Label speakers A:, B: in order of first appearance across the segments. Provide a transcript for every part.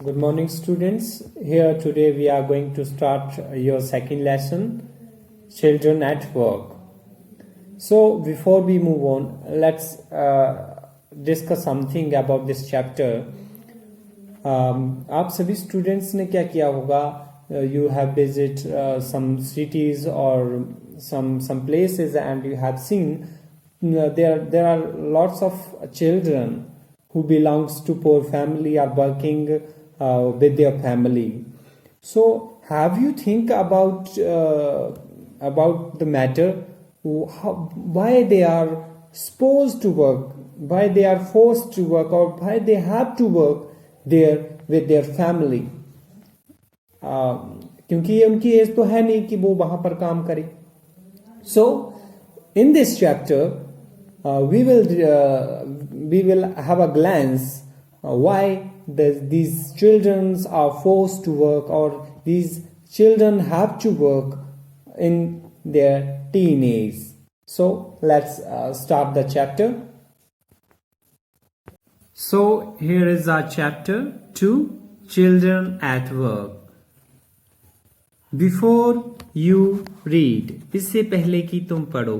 A: Good morning, students. Here today we are going to start your second lesson, Children at Work. So before we move on, let's discuss something about this chapter. आप सभी students ने क्या किया होगा? You have visited some cities or some places, and you have seen there are lots of children who belongs to poor family are working with their family. So have you think about the matter, why they are supposed to work, why they are forced to work, or why they have to work there with their family? क्योंकि ये उनकी as तो है नहीं कि वो वहां पर काम करे. So in this chapter we will have a glance why these children are forced to work, or these children have to work in their teenage. So let's start the chapter. So here is our chapter 2, Children at Work. Before you read, इससे पहले कि तुम पढ़ो,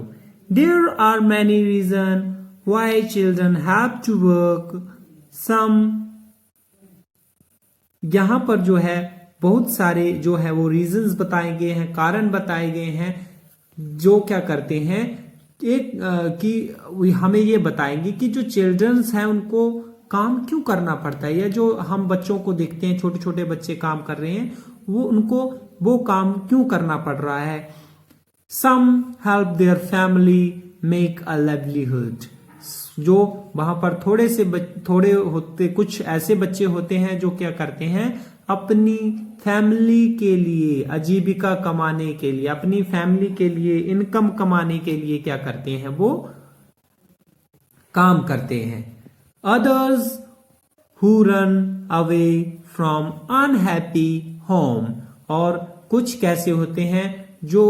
A: there are many reasons why children have to work. Some, यहाँ पर जो है बहुत सारे जो है वो रीजंस बताए गए हैं, कारण बताए गए हैं जो क्या करते हैं. एक कि हमें ये बताएंगे कि जो चिल्ड्रंस हैं उनको काम क्यों करना पड़ता है, या जो हम बच्चों को देखते हैं छोटे छोटे बच्चे काम कर रहे हैं वो उनको वो काम क्यों करना पड़ रहा है. Some help their family make a livelihood. जो वहां पर थोड़े होते, कुछ ऐसे बच्चे होते हैं जो क्या करते हैं, अपनी फैमिली के लिए आजीविका कमाने के लिए, अपनी फैमिली के लिए इनकम कमाने के लिए क्या करते हैं, वो काम करते हैं. Others who run away from unhappy home. और कुछ कैसे होते हैं जो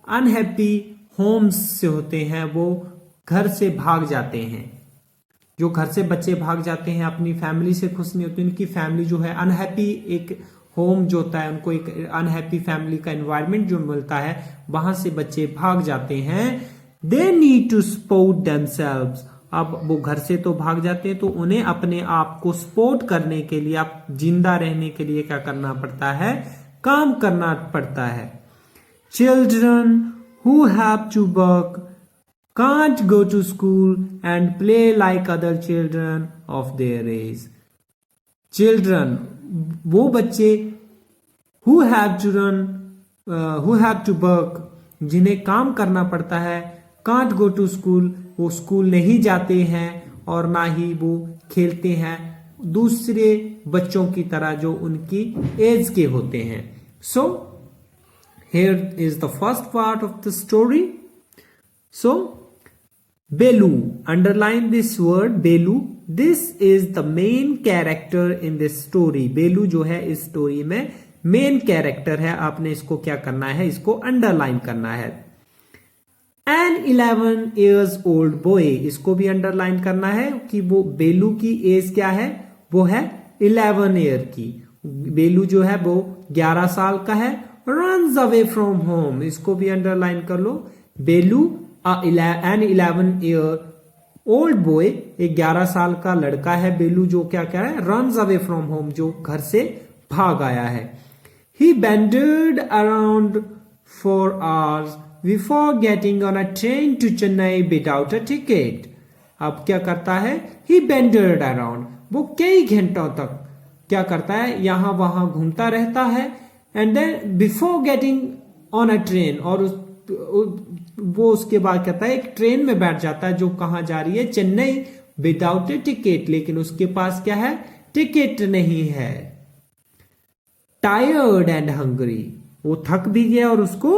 A: अनहैप्पी होम्स से होते हैं, वो घर से भाग जाते हैं. जो घर से बच्चे भाग जाते हैं, अपनी फैमिली से खुश नहीं होते, उनकी फैमिली जो है अनहैप्पी, एक होम जो होता है उनको एक अनहैप्पी फैमिली का एनवायरनमेंट जो मिलता है, वहां से बच्चे भाग जाते हैं. They need to support themselves. अब वो घर से तो भाग जाते हैं तो उन्हें अपने आप को सपोर्ट करने के लिए, आप जिंदा रहने के लिए क्या करना पड़ता है, काम करना पड़ता है. Children who have to work can't go to school and play like other children of their age. Children, वो बच्चे who have to work, जिन्हें काम करना पड़ता है, can't go to school, वो स्कूल नहीं जाते हैं और ना ही वो खेलते हैं दूसरे बच्चों की तरह जो उनकी एज के होते हैं. So here is the first part of the story. So Belu, underline this word Belu. This is the main character in this story. Belu जो है इस स्टोरी में मेन कैरेक्टर है. आपने इसको क्या करना है, इसको अंडरलाइन करना है. An 11 years old boy, इसको भी अंडरलाइन करना है कि वो बेलू की एज क्या है, वो है 11 ईयर की. बेलू जो है वो 11 साल का है. Runs away from home, इसको भी अंडरलाइन कर लो. बेलू an 11 year old boy, एक 11 साल का लड़का है बेलू जो क्या कह रहा है, runs away from home, जो घर से भाग आया है. He wandered around for hours before getting on a train to Chennai without a ticket. अब क्या करता है, he wandered around, वो कई घंटों तक क्या करता है, यहां वहां घूमता रहता है. And then before getting on a train, और वो उसके बाद कहता है एक ट्रेन में बैठ जाता है जो कहां जा रही है, चेन्नई, विदाउट ए टिकट, लेकिन उसके पास क्या है, टिकट नहीं है. टायर्ड एंड हंग्री, वो थक भी गया और उसको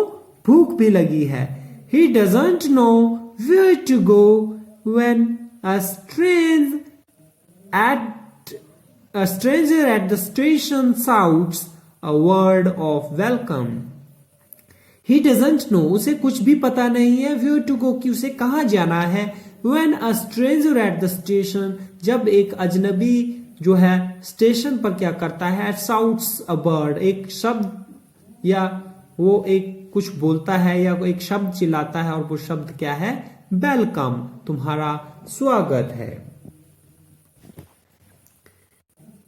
A: भूख भी लगी है. He doesn't know where to go when a stranger at the station shouts a word of welcome. He doesn't know, उसे कुछ भी पता नहीं है, where to go, कि उसे कहां जाना है. When a stranger at the station, जब एक अजनबी जो है स्टेशन पर क्या करता है, साउट्स अ बर्ड, एक शब्द या वो एक कुछ बोलता है या एक शब्द चिल्लाता है, और वो शब्द क्या है, वेलकम, तुम्हारा स्वागत है।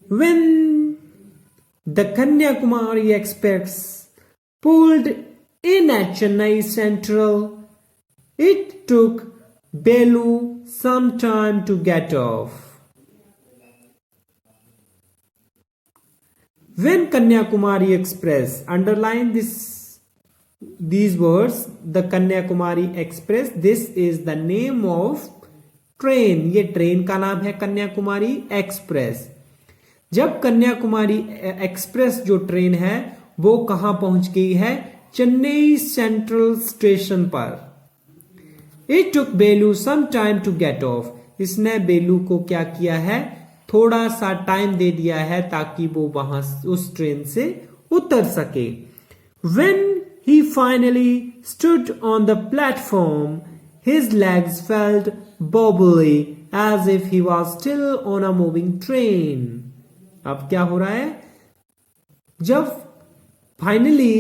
A: When the Kanyakumari Express pulled in at Chennai Central, it took Belu some time to get off. When Kanyakumari Express, underline these words, the Kanyakumari Express, this is the name of train, ये train का नाम है Kanyakumari express. जब Kanyakumari express जो train है वो कहां पहुंच गई है, चेन्नई सेंट्रल स्टेशन पर। It took Belu some time to get off, इसने बेलू को क्या किया है, थोड़ा सा टाइम दे दिया है ताकि वो वहां उस ट्रेन से उतर सके। When he finally stood on the platform, his legs felt wobbly as if he was still on a moving train. अब क्या हो रहा है, जब फाइनली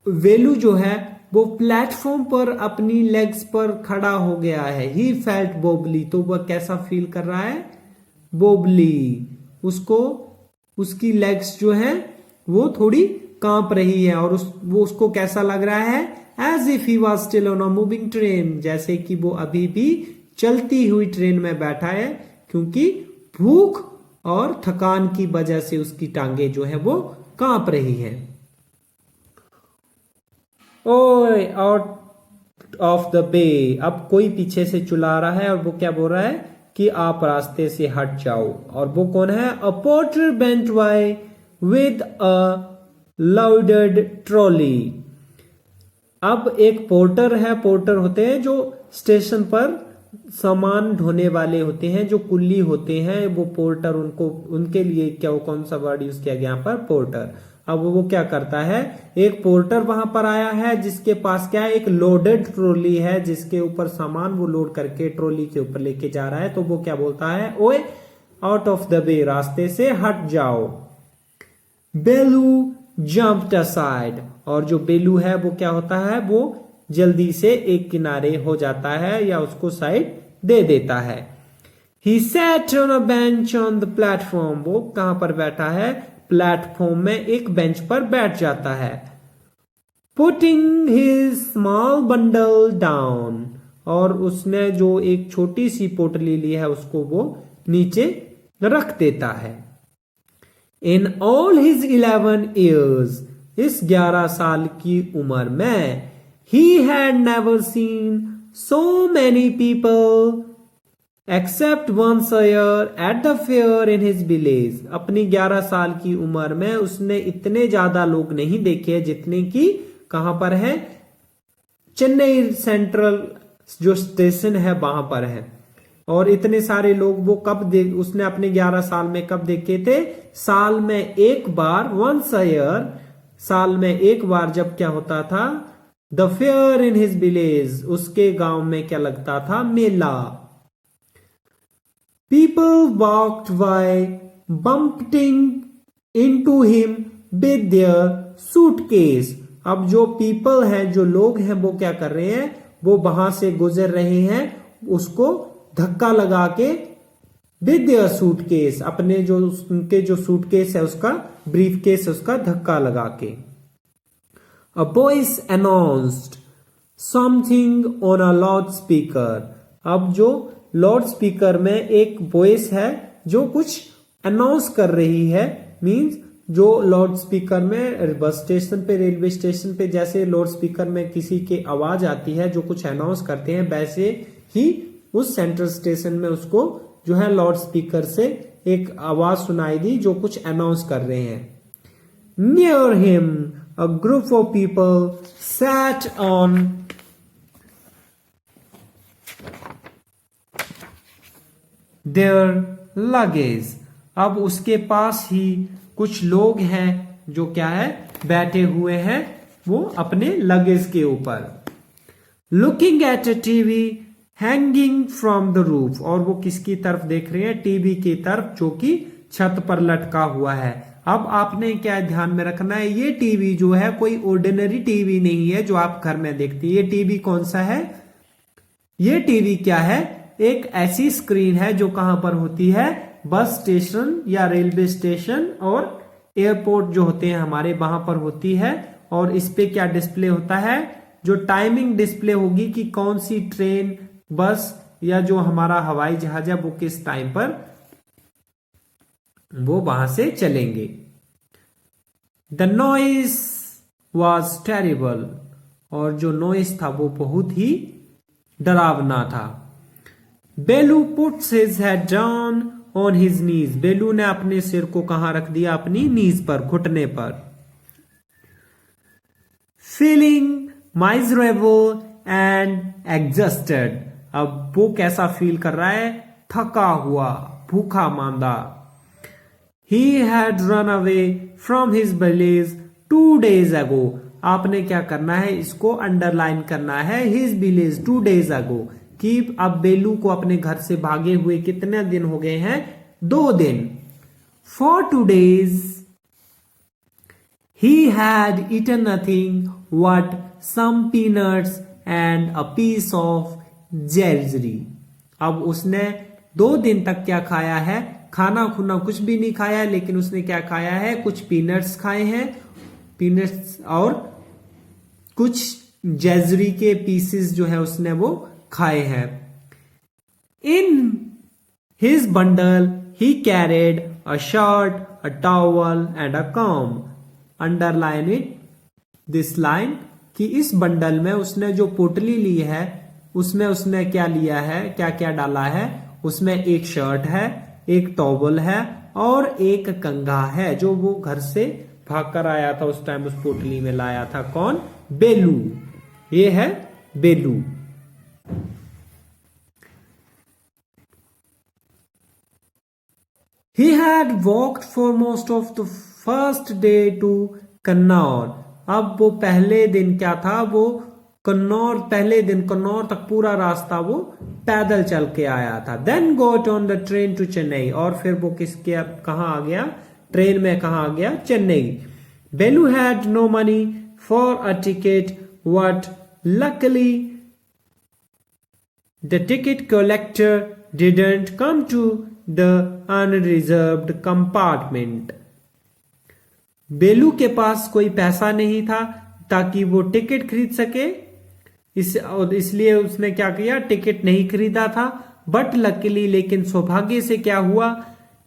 A: वेलू जो है वो प्लेटफॉर्म पर अपनी लेग्स पर खड़ा हो गया है, ही फेल्ट बोबली, तो वह कैसा फील कर रहा है, बोबली, उसको उसकी लेग्स जो है वो थोड़ी कांप रही है, और वो उसको कैसा लग रहा है, as if he was still on a moving train, जैसे कि वो अभी भी चलती हुई ट्रेन में बैठा है, क्योंकि भूख और थकान की वजह से उसकी टांगे जो है वो कांप रही है। ओए आउट ऑफ द वे, अब कोई पीछे से चिल्ला रहा है और वो क्या बोल रहा है कि आप रास्ते से हट जाओ, और वो कौन है, a porter went by with a loaded trolley. अब एक पोर्टर है, पोर्टर होते हैं जो स्टेशन पर सामान ढोने वाले होते हैं, जो कुल्ली होते हैं, वो पोर्टर, उनको उनके लिए क्या, वो कौन सा वर्ड यूज किया गया यहाँ पर, पोर्टर। अब वो क्या करता है, एक पोर्टर वहां पर आया है जिसके पास क्या है, एक लोडेड ट्रॉली है जिसके ऊपर सामान वो लोड करके ट्रॉली के ऊपर लेके जा रहा है। तो वो क्या बोलता है, ओए आउट ऑफ द वे, रास्ते से हट जाओ। बेलू जंप्ड असाइड, और जो बेलू है वो क्या होता है, वो जल्दी से एक किनारे हो जाता है या उसको साइड दे देता है। He sat on a bench on the platform, वो कहां पर बैठा है, प्लेटफॉर्म में एक बेंच पर बैठ जाता है। Putting his small bundle down, और उसने जो एक छोटी सी पोटली ली है उसको वो नीचे रख देता है। In all his 11 years, इस 11 साल की उम्र में, he had never seen so many people except once a year at the fair in his village. अपनी 11 साल की उम्र में उसने इतने ज्यादा लोग नहीं देखे जितने की कहां पर है, चेन्नई सेंट्रल जो स्टेशन है वहां पर है। और इतने सारे लोग वो कब उसने अपने 11 साल में कब देखे थे, साल में एक बार, वंस अ ईयर, साल में एक बार जब क्या होता था, the fair in his village, उसके गांव में क्या लगता था, मेला। People walked by bumping into him with their suitcase. अब जो पीपल हैं, जो लोग हैं, वो क्या कर रहे हैं, वो वहां से गुजर रहे हैं, उसको धक्का लगा के, विद देयर सूटकेस, अपने जो उनके जो सूटकेस है उसका, ब्रीफ केस है उसका, धक्का लगा के। A voice announced something on a loudspeaker. अब जो लाउड स्पीकर में एक वॉइस है जो कुछ अनाउंस कर रही है, मींस जो लाउड स्पीकर में बस स्टेशन पे, रेलवे स्टेशन पे जैसे लाउड स्पीकर में किसी की आवाज आती है जो कुछ अनाउंस करते हैं, वैसे ही उस सेंट्रल स्टेशन में उसको जो है लाउड स्पीकर से एक आवाज सुनाई दी जो कुछ अनाउंस कर रहे हैं। Near him, a group of people sat on their luggage. अब उसके पास ही कुछ लोग हैं जो क्या है, बैठे हुए हैं वो अपने लगेज के ऊपर। Looking at a TV hanging from the roof, और वो किसकी तरफ देख रहे हैं? टीवी की तरफ, जो कि छत पर लटका हुआ है। अब आपने क्या ध्यान में रखना है, ये टीवी जो है कोई ऑर्डिनरी टीवी नहीं है जो आप घर में देखते हैं। ये टीवी कौन सा है? ये टीवी क्या है? एक ऐसी स्क्रीन है जो कहां पर होती है? बस स्टेशन या रेलवे स्टेशन और एयरपोर्ट जो होते हैं हमारे, वहां पर होती है। और इस पे क्या डिस्प्ले होता है? जो टाइमिंग डिस्प्ले होगी कि कौन सी ट्रेन, बस या जो हमारा हवाई जहाज है वो किस टाइम पर वो वहां से चलेंगे। द नॉइस वॉज टेरिबल, और जो नॉइस था वो बहुत ही डरावना था। बेलू puts his head down on his knees, बेलू ने अपने सिर को कहां रख दिया? अपनी नीज पर, घुटने पर। फीलिंग miserable एंड एग्जॉस्टेड, अब वो कैसा फील कर रहा है? थका हुआ, भूखा मांदा। He had run away from his village 2 days ago, आपने क्या करना है? इसको अंडरलाइन करना है, his village 2 days ago, कि अब बेलू को अपने घर से भागे हुए कितने दिन हो गए हैं? 2 दिन। For 2 days he had eaten nothing but some peanuts and a piece of jelly, अब उसने 2 दिन तक क्या खाया है? खाना खुना कुछ भी नहीं खाया, लेकिन उसने क्या खाया है? कुछ पीनट्स खाए हैं, पीनट्स और कुछ जेजरी के पीसेस जो है उसने वो खाए हैं। In his bundle he carried a shirt, a towel and a com, underline it this line, कि इस बंडल में उसने जो पोटली ली है उसमें उसने क्या लिया है, क्या क्या डाला है? उसमें एक शर्ट है, एक टॉवल है और एक कंघा है, जो वो घर से भागकर आया था उस टाइम, उस पोटली में लाया था। कौन? बेलू। ये है बेलू। He had walked for most of the first day to कन्नौर, अब वो पहले दिन क्या था? वो कन्नौर, पहले दिन कन्नौर तक पूरा रास्ता वो पैदल चल के आया था। Then got on the train to Chennai, और फिर वो किसके कहां आ गया? ट्रेन में कहां आ गया? Chennai. Belu had no money for a ticket, but luckily the ticket collector didn't come to the unreserved compartment, Belu के पास कोई पैसा नहीं था ताकि वो टिकट खरीद सके, इसलिए उसने क्या किया? टिकट नहीं खरीदा था। बट लकीली, लेकिन सौभाग्य से क्या हुआ?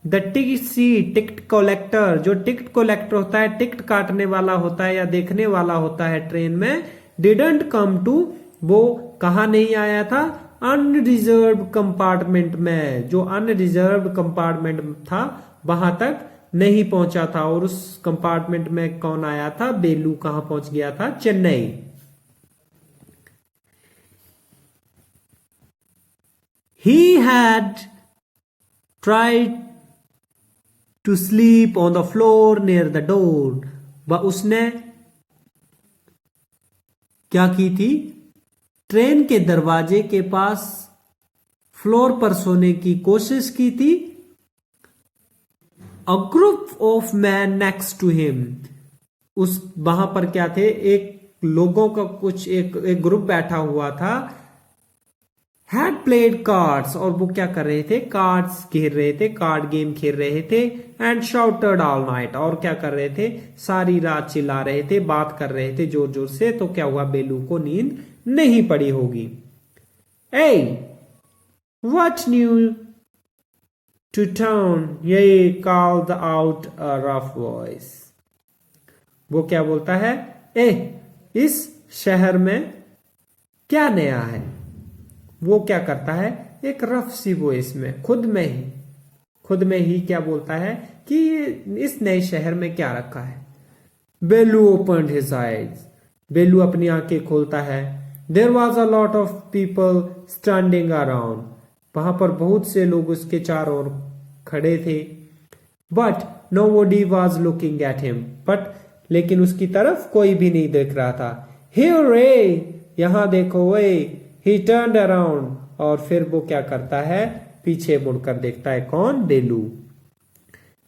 A: द टिकट कलेक्टर, जो टिकट कलेक्टर होता है, टिकट काटने वाला होता है या देखने वाला होता है ट्रेन में, डिडंट कम टू, वो कहा नहीं आया था? अनरिजर्व कंपार्टमेंट में, जो अनरिजर्व कंपार्टमेंट था वहां तक नहीं पहुंचा था। और उस कंपार्टमेंट में कौन आया था? बेलू कहां पहुंच गया था? Chennai. He had tried to sleep on the floor near the door, उसने क्या की थी? ट्रेन के दरवाजे के पास फ्लोर पर सोने की कोशिश की थी। A group of man next to him, उस वहां पर क्या थे? एक लोगों का कुछ एक ग्रुप बैठा हुआ था। हैड प्लेड कार्ड्स, और वो क्या कर रहे थे? कार्ड्स खेल रहे थे, कार्ड गेम खेल रहे थे। एंड शाउटेड ऑल नाइट, और क्या कर रहे थे? सारी रात चिल्ला रहे थे, बात कर रहे थे जोर जोर से। तो क्या हुआ? बेलू को नींद नहीं पड़ी होगी। ए व्हाट न्यू टू टाउन, ये called out a rough voice, वो क्या बोलता है? इस शहर में क्या नया है? वो क्या करता है? एक रफ सी वॉइस में, खुद में ही क्या बोलता है कि इस नए शहर में क्या रखा है? बेलू ओपन्ड हिज आईज, बेलू अपनी आंखें खोलता है। There was a lot of people standing around, वहां पर बहुत से लोग उसके चारों ओर खड़े थे। But nobody was looking at him, but लेकिन उसकी तरफ कोई भी नहीं देख रहा था। हियर रे, यहां देखो वे। He turned around, और फिर वो क्या करता है, पीछे मुड़कर देखता है। कौन? Belu.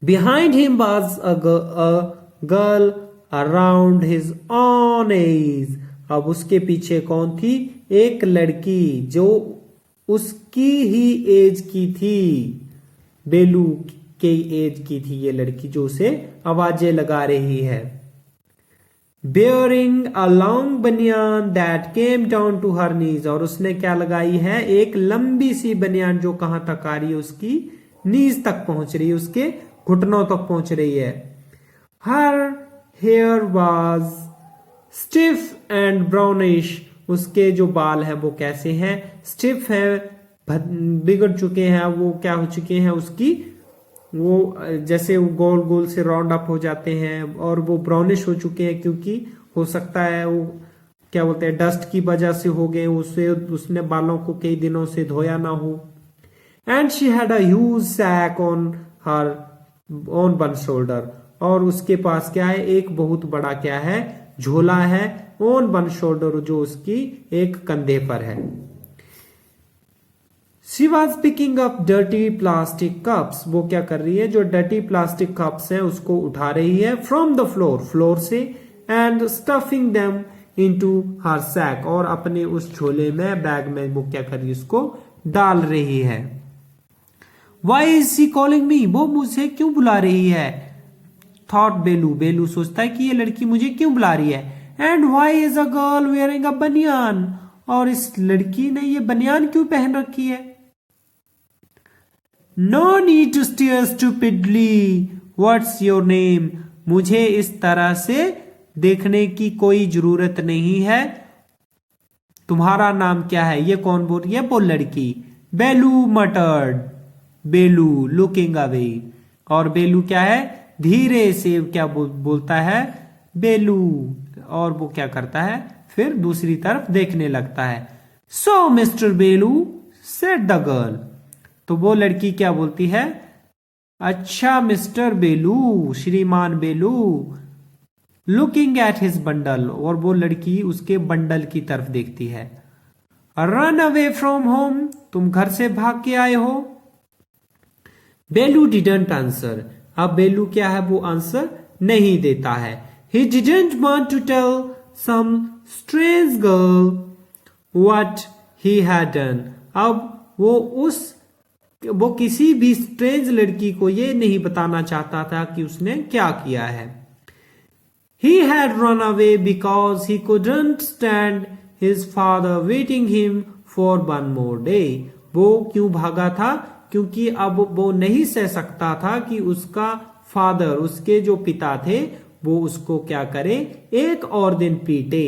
A: Behind him was a girl around his own age. अब उसके पीछे कौन थी? एक लड़की जो उसकी ही एज की थी, बेलू के एज की थी ये लड़की, जो उसे आवाजें लगा रही है। Bearing a long banian that came down to her knees. और उसने क्या लगाई है? एक लंबी सी बनियान जो कहां तक आ रही है? उसकी नीज तक पहुंच रही है, उसके घुटनों तक पहुंच रही है। Her hair was stiff and brownish. उसके जो बाल है वो कैसे हैं? स्टिफ है, बिगड़ चुके हैं, वो क्या हो चुके हैं? उसकी वो जैसे वो गोल गोल से राउंड अप हो जाते हैं, और वो ब्राउनिश हो चुके हैं, क्योंकि हो सकता है वो क्या बोलते हैं, डस्ट की वजह से हो गए, उससे उसने बालों को कई दिनों से धोया ना हो। And she had a huge sack on her on one shoulder. और उसके पास क्या है? एक बहुत बड़ा क्या है? झोला है। ऑन वन शोल्डर, जो उसकी एक कंधे पर है। She was picking up dirty plastic cups। वो क्या कर रही है? जो डर्टी प्लास्टिक कप्स हैं उसको उठा रही है फ्रॉम द फ्लोर, फ्लोर से, and stuffing them into her sack. और अपने उस झोले में, बैग में वो क्या कर रही है? उसको डाल रही है। Why is she calling me? वो मुझे क्यों बुला रही है? थॉट बेलू। बेलू सोचता है कि ये लड़की मुझे क्यों बुला रही है। And why is a girl wearing a banian? और इस लड़की ने ये बनियान क्यों पहन रखी है? No need to stare stupidly, what's your name? मुझे इस तरह से देखने की कोई जरूरत नहीं है। तुम्हारा नाम क्या है? ये कौन बोल रही है? वो लड़की। बेलू मटर्ड। बेलू लुकिंग अवे। और बेलू क्या है? धीरे से क्या बोलता है? बेलू। और वो क्या करता है? फिर दूसरी तरफ देखने लगता है। सो मिस्टर बेलू, सेड द गर्ल। तो वो लड़की क्या बोलती है? अच्छा मिस्टर बेलू, श्रीमान बेलू। Looking at his bundle. और वो लड़की उसके बंडल की तरफ देखती है। Run away from home. तुम घर से भाग के आए हो? बेलू डिडंट आंसर। अब बेलू क्या है? वो आंसर नहीं देता है। He didn't want to tell some strange girl what he had done. अब वो किसी भी स्ट्रेंज लड़की को ये नहीं बताना चाहता था कि उसने क्या किया है। He had run away because he couldn't stand his father waiting him for one more day। वो क्यों भागा था? क्योंकि अब वो नहीं सह सकता था कि उसका फादर, उसके जो पिता थे, वो उसको क्या करे? एक और दिन पीटे।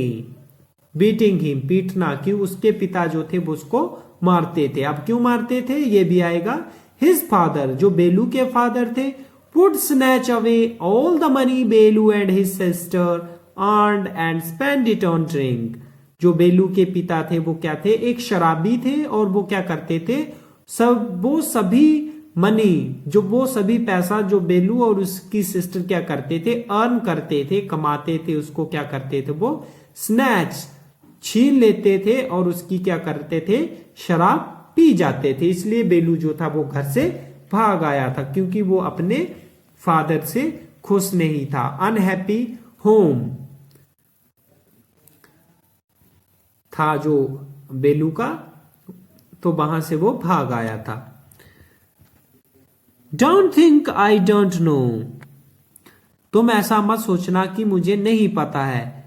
A: बीटिंग हिम, पीटना, क्यों? उसके पिता जो थे वो उसको मारते थे। अब क्यों मारते थे ये भी आएगा। हिज फादर, जो बेलू के फादर थे, would snatch away all the money बेलू and his sister earned and spend it on drink। जो बेलू के पिता थे वो क्या थे? एक शराबी थे। और वो क्या करते थे? वो सभी मनी, जो वो सभी पैसा जो बेलू और उसकी सिस्टर क्या करते थे? अर्न करते थे, कमाते थे, उसको क्या करते थे? वो स्नैच, छीन लेते थे और उसकी क्या करते थे? शराब पी जाते थे। इसलिए बेलू जो था वो घर से भाग आया था, क्योंकि वो अपने फादर से खुश नहीं था। अनहैप्पी होम था जो बेलू का, तो वहां से वो भाग आया था। Don't think I don't know. तुम ऐसा मत सोचना कि मुझे नहीं पता है,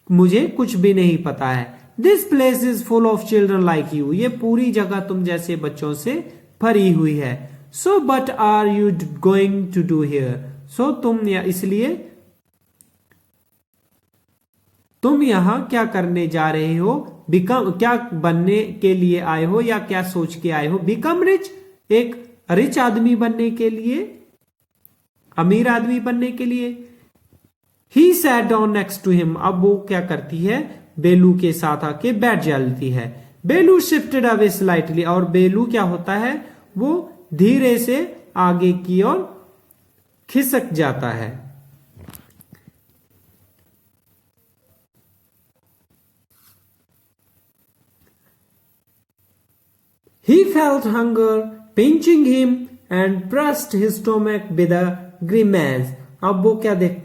A: मुझे कुछ भी नहीं पता है। This place is full of children like you. ये पूरी जगह तुम जैसे बच्चों से भरी हुई है। So but are you going to do here? So तुम इसलिए तुम यहां क्या करने जा रहे हो? बिकम, क्या बनने के लिए आए हो या क्या सोच के आए हो? बिकम रिच, एक रिच आदमी बनने के लिए, अमीर आदमी बनने के लिए। He sat down next to him. अब वो क्या करती है? बेलू के साथ आके बैठ जाती है। बेलू शिफ्टेड अवे स्लाइटली। और बेलू क्या होता है? वो धीरे से आगे की ओर खिसक जाता है। He felt hunger pinching him and pressed his stomach with a grimace. अब वो क्या देख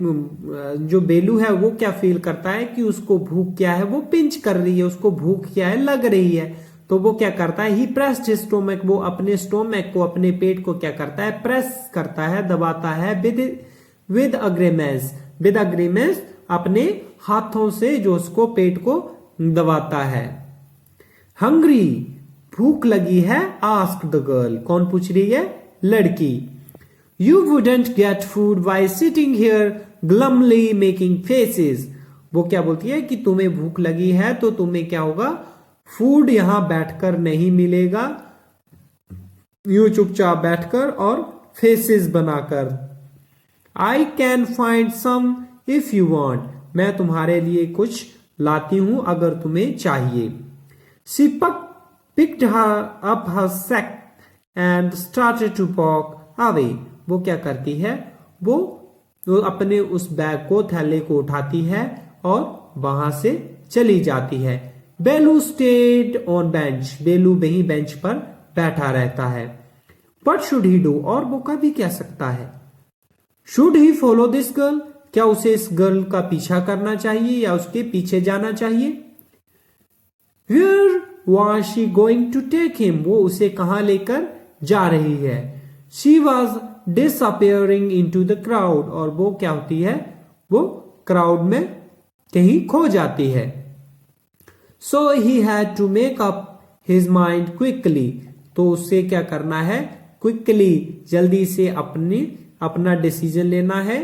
A: जो बेलू है वो क्या फील करता है कि उसको भूख क्या है, वो पिंच कर रही है, उसको भूख क्या है लग रही है। तो वो क्या करता है, ही प्रेस्ड हिज स्टोमक, वो अपने स्टोमक को अपने पेट को क्या करता है, प्रेस करता है, दबाता है विद अग्रीमेंस, विद अग्रीमेंस अपने हाथों से जो उसको पेट को दबाता है। हंग्री भूख लगी है, आस्क्ड द गर्ल, कौन पूछ रही है, लड़की। You wouldn't get food by sitting here glumly making faces, वो क्या बोलती है कि तुम्हें भूख लगी है तो तुम्हें क्या होगा, फूड यहां बैठकर नहीं मिलेगा, यूं चुपचाप बैठकर और फेसेस बनाकर। I can find some if you want, मैं तुम्हारे लिए कुछ लाती हूं अगर तुम्हें चाहिए। She picked her up her sack and started to walk away, वो क्या करती है, वो अपने उस बैग को, थैले को उठाती है और वहां से चली जाती है। बेलू स्टेड ऑन बेंच, बेलू वहीं बेंच पर बैठा रहता है। What should he do, और वो कर भी क्या सकता है। Should he follow this girl, क्या उसे इस गर्ल का पीछा करना चाहिए या उसके पीछे जाना चाहिए। Where was she going to take him, वो उसे कहां लेकर जा रही है। She was disappearing into the crowd, और वो क्या होती है, वो क्राउड में कहीं खो जाती है। So he had to make up his mind quickly, तो उसे क्या करना है, क्विकली जल्दी से अपना डिसीजन लेना है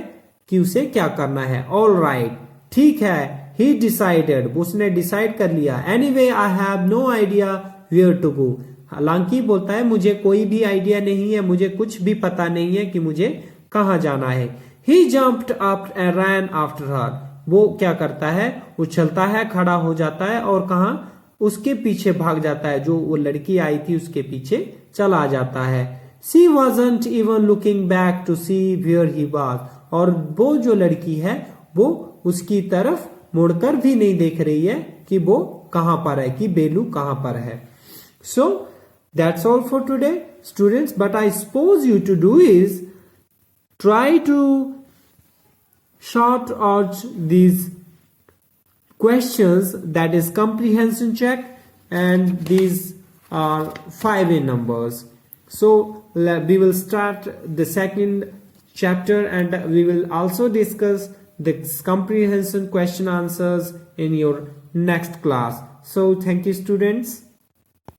A: कि उसे क्या करना है। ऑल राइट, ठीक है, he decided, उसने डिसाइड कर लिया। anyway I have no idea where to go, हालांकि बोलता है मुझे कोई भी आइडिया नहीं है, मुझे कुछ भी पता नहीं है कि मुझे कहां जाना है। he jumped up and ran after her, वो क्या करता है, उछलता है, खड़ा हो जाता है और कहां, उसके पीछे भाग जाता है, जो वो लड़की आई थी उसके पीछे चला जाता है। she wasn't even looking back to see where he was, और वो जो लड़की है वो उसकी तरफ मुड़कर भी नहीं देख रही है कि वो कहां पर है, कि बेलू कहां पर है। So that's all for today students, but I suppose you to do is try to sort out these questions, that is comprehension check, and these are 5 in numbers. So we will start the second chapter and we will also discuss the comprehension question answers in your next class. So thank you students.